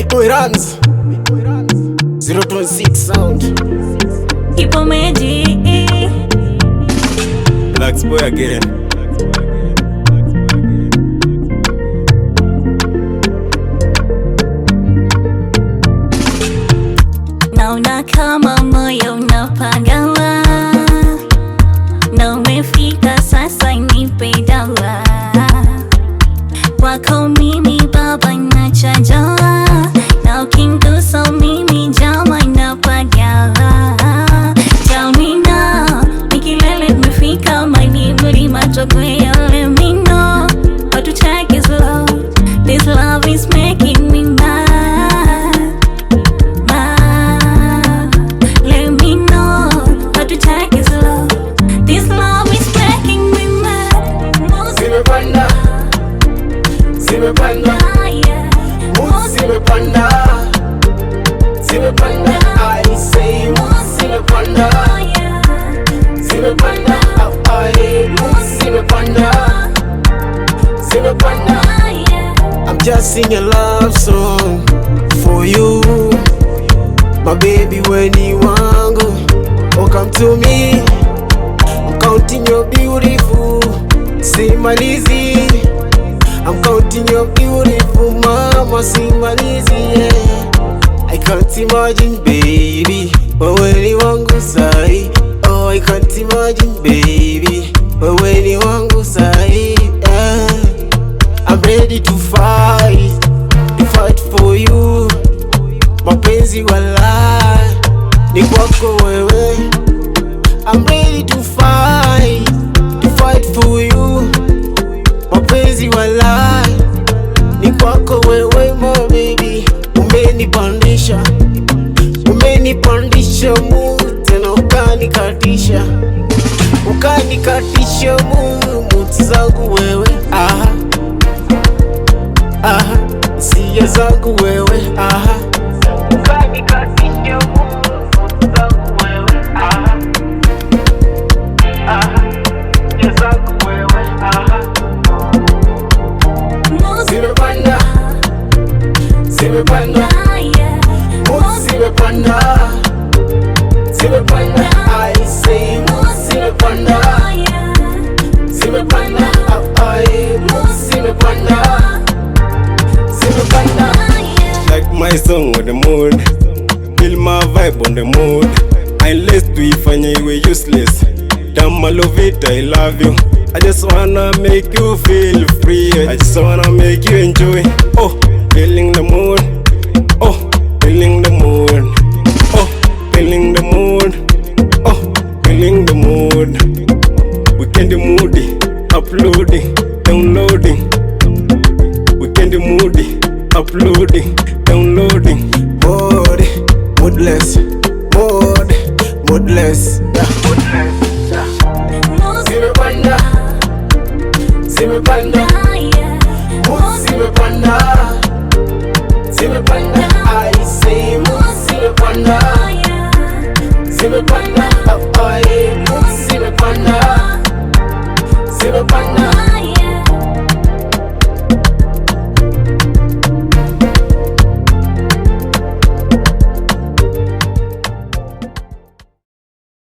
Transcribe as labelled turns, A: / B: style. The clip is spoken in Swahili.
A: Bilbwoy Ramz 0.6 sound.
B: HIPPO MEDI.
A: Blackx again.
B: Naona kama moyo unapagawa, na umefika sasa, nipe dawa. Kwako mimi baba nachajawa, na ukinigusa mimi jama inapagawa. Tell me now, nikilele nimefika, mani mlima tokwe. Let me know how to take it slow. This love is making me mad. Let me know how to take it slow. This love is making me mad.
A: Zimepanda, zimepanda, moods zimepanda, zimepanda. I say moods zimepanda, zimepanda. I moods zimepanda, zimepanda. I'm just singing a love song for you, my baby. When you wango, oh come to me. I'm counting your beautiful, simalizi. I'm counting your beautiful mama, simalizi, yeah. I can't imagine baby, wewe wangu sai. Oh, I can't imagine baby, wewe wangu sai, yeah. I'm ready to fight for you. Mapenzi wala ni kwako wewe. I'm ready to fight for you. Mapenzi wala ni kwako wewe, my baby. Umenipandisha mood, tena ukanikatisha mood zangu wewe. Hisia zangu wewe. Ukanikatisha mood zangu wewe. Hisia zangu wewe. Zimepanda, zimepanda, moods zimepanda, zimepanda. I say moods zimepanda, zimepanda. I moods zimepanda, zimepanda. Like my song on the mood, feel my vibe on the mood. Unless tuifanye iwe useless, damn I love it, I love you. I just wanna make you feel free. I just wanna make you enjoy. Oh, feeling the mood. Oh, feeling the mood. Oh, feeling the mood. Oh, feeling the mood. Weekend moody, uploading, downloading. Weekend moody, uploading, downloading. Moodless, moodless, yeah. Zimepanda, zimepanda, moods zimepanda, zimepanda. I say moods zimepanda, zimepanda.